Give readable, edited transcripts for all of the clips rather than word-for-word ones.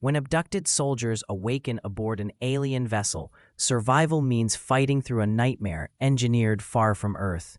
When abducted soldiers awaken aboard an alien vessel, survival means fighting through a nightmare engineered far from Earth.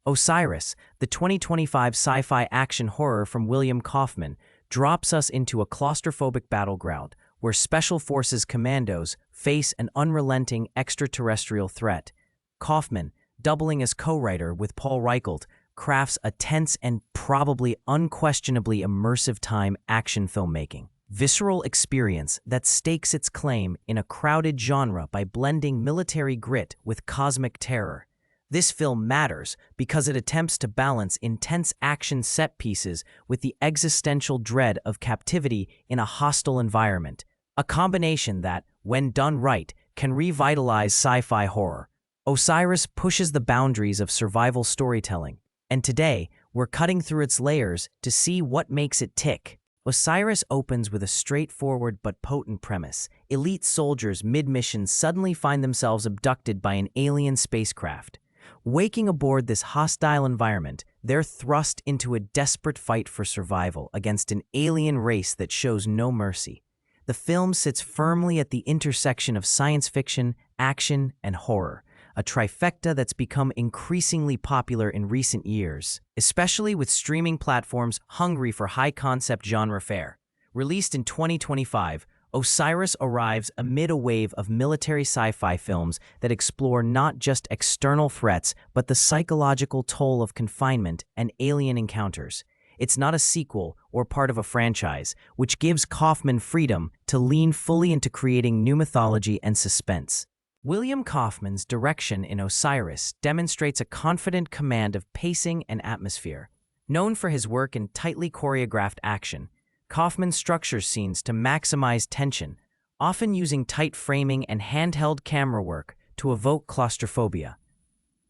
Osiris, the 2025 sci-fi action horror from William Kaufman, drops us into a claustrophobic battleground where Special Forces commandos face an unrelenting extraterrestrial threat. Kaufman, doubling as co-writer with Paul Reichelt, crafts a tense and probably unquestionably immersive time action filmmaking. Visceral experience that stakes its claim in a crowded genre by blending military grit with cosmic terror. This film matters because it attempts to balance intense action set pieces with the existential dread of captivity in a hostile environment, a combination that, when done right, can revitalize sci-fi horror. Osiris pushes the boundaries of survival storytelling, and today we're cutting through its layers to see what makes it tick. Osiris opens with a straightforward but potent premise. Elite soldiers mid-mission suddenly find themselves abducted by an alien spacecraft. Waking aboard this hostile environment, they're thrust into a desperate fight for survival against an alien race that shows no mercy. The film sits firmly at the intersection of science fiction, action, and horror, a trifecta that's become increasingly popular in recent years, especially with streaming platforms hungry for high-concept genre fare. Released in 2025, Osiris arrives amid a wave of military sci-fi films that explore not just external threats but the psychological toll of confinement and alien encounters. It's not a sequel or part of a franchise, which gives Kaufman freedom to lean fully into creating new mythology and suspense. William Kaufman's direction in Osiris demonstrates a confident command of pacing and atmosphere. Known for his work in tightly choreographed action, Kaufman structures scenes to maximize tension, often using tight framing and handheld camera work to evoke claustrophobia.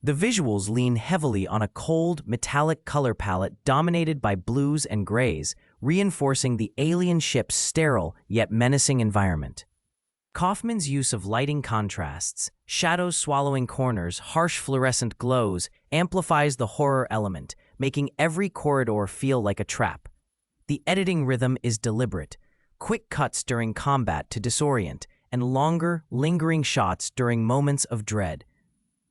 The visuals lean heavily on a cold, metallic color palette dominated by blues and grays, reinforcing the alien ship's sterile yet menacing environment. Kaufman's use of lighting contrasts, shadows swallowing corners, harsh fluorescent glows, amplifies the horror element, making every corridor feel like a trap. The editing rhythm is deliberate, quick cuts during combat to disorient, and longer, lingering shots during moments of dread.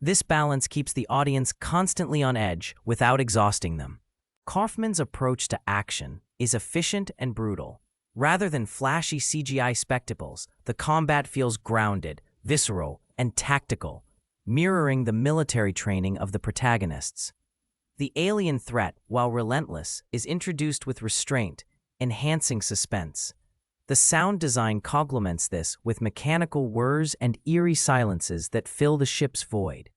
This balance keeps the audience constantly on edge without exhausting them. Kaufman's approach to action is efficient and brutal. Rather than flashy CGI spectacles, the combat feels grounded, visceral, and tactical, mirroring the military training of the protagonists. The alien threat, while relentless, is introduced with restraint, enhancing suspense. The sound design complements this with mechanical whirs and eerie silences that fill the ship's void.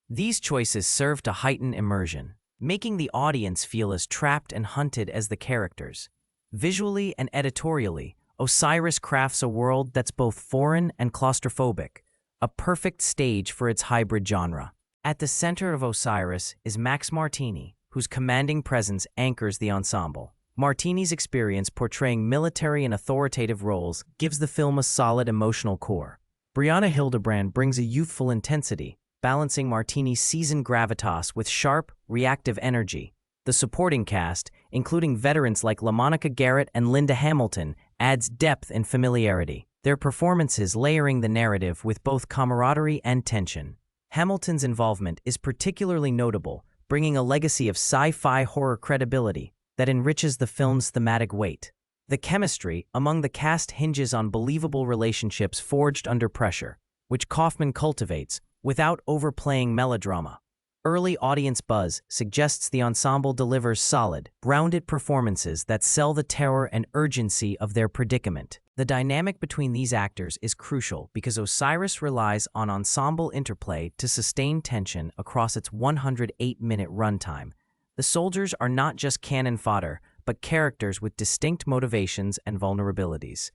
These choices serve to heighten immersion, making the audience feel as trapped and hunted as the characters. Visually and editorially, Osiris crafts a world that's both foreign and claustrophobic, a perfect stage for its hybrid genre. At the center of Osiris is Max Martini, whose commanding presence anchors the ensemble. Martini's experience portraying military and authoritative roles gives the film a solid emotional core. Brianna Hildebrand brings a youthful intensity, balancing Martini's seasoned gravitas with sharp, reactive energy. The supporting cast, including veterans like LaMonica Garrett and Linda Hamilton, adds depth and familiarity, their performances layering the narrative with both camaraderie and tension. Hamilton's involvement is particularly notable, bringing a legacy of sci-fi horror credibility that enriches the film's thematic weight. The chemistry among the cast hinges on believable relationships forged under pressure, which Kaufman cultivates without overplaying melodrama. Early audience buzz suggests the ensemble delivers solid, grounded performances that sell the terror and urgency of their predicament. The dynamic between these actors is crucial because Osiris relies on ensemble interplay to sustain tension across its 108-minute runtime. The soldiers are not just cannon fodder, but characters with distinct motivations and vulnerabilities.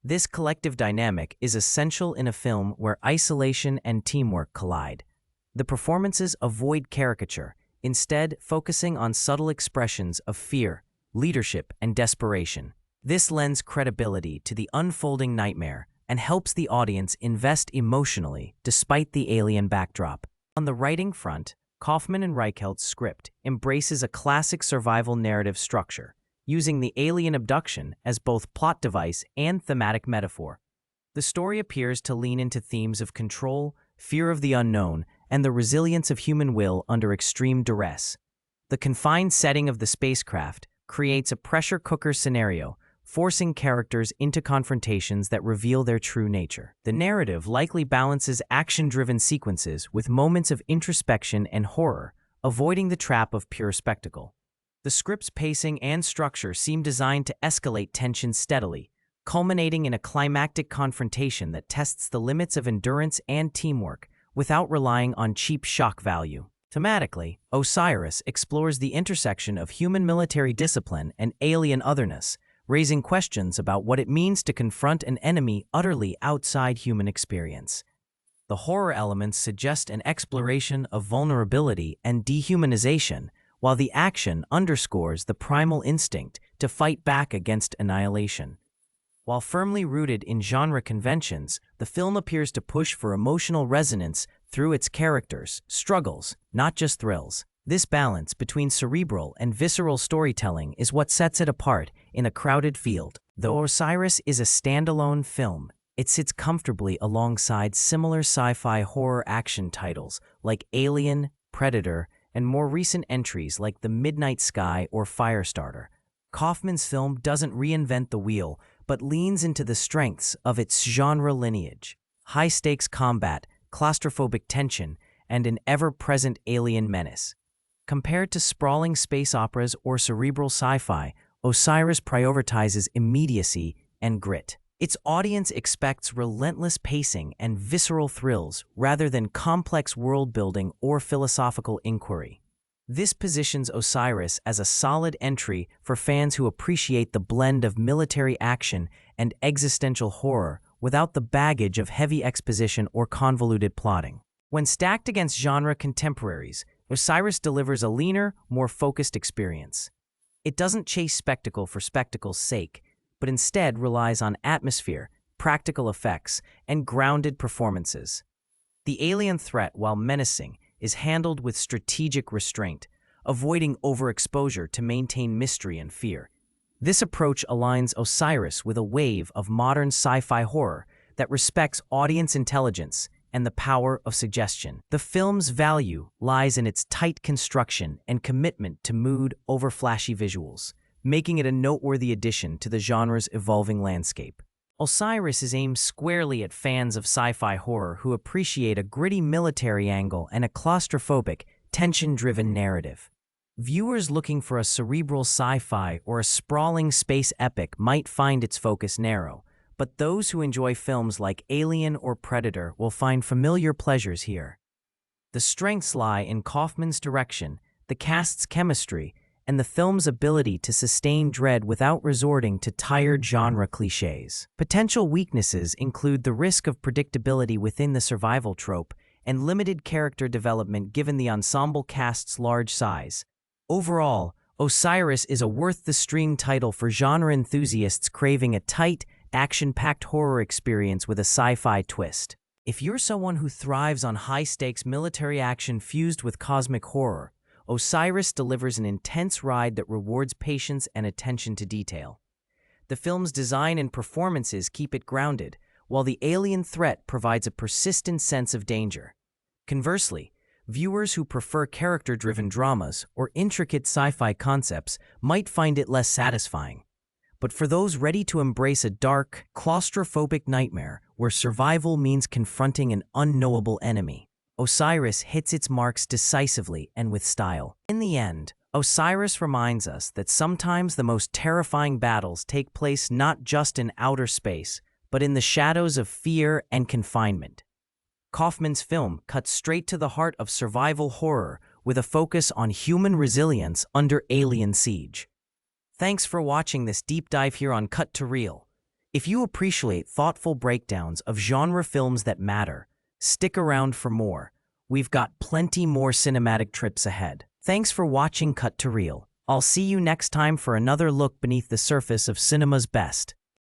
This collective dynamic is essential in a film where isolation and teamwork collide. The performances avoid caricature, instead focusing on subtle expressions of fear, leadership, and desperation. This lends credibility to the unfolding nightmare and helps the audience invest emotionally despite the alien backdrop. On the writing front, Kaufman and Reichelt's script embraces a classic survival narrative structure, using the alien abduction as both plot device and thematic metaphor. The story appears to lean into themes of control, fear of the unknown, and the resilience of human will under extreme duress. The confined setting of the spacecraft creates a pressure cooker scenario, forcing characters into confrontations that reveal their true nature. The narrative likely balances action-driven sequences with moments of introspection and horror, avoiding the trap of pure spectacle. The script's pacing and structure seem designed to escalate tension steadily, culminating in a climactic confrontation that tests the limits of endurance and teamwork without relying on cheap shock value. Thematically, Osiris explores the intersection of human military discipline and alien otherness, raising questions about what it means to confront an enemy utterly outside human experience. The horror elements suggest an exploration of vulnerability and dehumanization, while the action underscores the primal instinct to fight back against annihilation. While firmly rooted in genre conventions, the film appears to push for emotional resonance through its characters' struggles, not just thrills. This balance between cerebral and visceral storytelling is what sets it apart in a crowded field. Though Osiris is a standalone film, it sits comfortably alongside similar sci-fi horror action titles like Alien, Predator, and more recent entries like The Midnight Sky or Firestarter. Kaufman's film doesn't reinvent the wheel, but leans into the strengths of its genre lineage: high-stakes combat, claustrophobic tension, and an ever-present alien menace. Compared to sprawling space operas or cerebral sci-fi, Osiris prioritizes immediacy and grit. Its audience expects relentless pacing and visceral thrills rather than complex world-building or philosophical inquiry. This positions Osiris as a solid entry for fans who appreciate the blend of military action and existential horror without the baggage of heavy exposition or convoluted plotting. When stacked against genre contemporaries, Osiris delivers a leaner, more focused experience. It doesn't chase spectacle for spectacle's sake, but instead relies on atmosphere, practical effects, and grounded performances. The alien threat, while menacing, is handled with strategic restraint, avoiding overexposure to maintain mystery and fear. This approach aligns Osiris with a wave of modern sci-fi horror that respects audience intelligence and the power of suggestion. The film's value lies in its tight construction and commitment to mood over flashy visuals, making it a noteworthy addition to the genre's evolving landscape. Osiris is aimed squarely at fans of sci-fi horror who appreciate a gritty military angle and a claustrophobic, tension-driven narrative. Viewers looking for a cerebral sci-fi or a sprawling space epic might find its focus narrow, but those who enjoy films like Alien or Predator will find familiar pleasures here. The strengths lie in Kaufman's direction, the cast's chemistry, and the film's ability to sustain dread without resorting to tired genre cliches. Potential weaknesses include the risk of predictability within the survival trope and limited character development given the ensemble cast's large size. Overall, Osiris is a worth-the-stream title for genre enthusiasts craving a tight, action-packed horror experience with a sci-fi twist. If you're someone who thrives on high-stakes military action fused with cosmic horror, Osiris delivers an intense ride that rewards patience and attention to detail. The film's design and performances keep it grounded, while the alien threat provides a persistent sense of danger. Conversely, viewers who prefer character-driven dramas or intricate sci-fi concepts might find it less satisfying. But for those ready to embrace a dark, claustrophobic nightmare where survival means confronting an unknowable enemy, Osiris hits its marks decisively and with style. In the end, Osiris reminds us that sometimes the most terrifying battles take place not just in outer space, but in the shadows of fear and confinement. Kaufman's film cuts straight to the heart of survival horror with a focus on human resilience under alien siege. Thanks for watching this deep dive here on Cut to Reel. If you appreciate thoughtful breakdowns of genre films that matter, stick around for more. We've got plenty more cinematic trips ahead. Thanks for watching Cut to Reel. I'll see you next time for another look beneath the surface of cinema's best.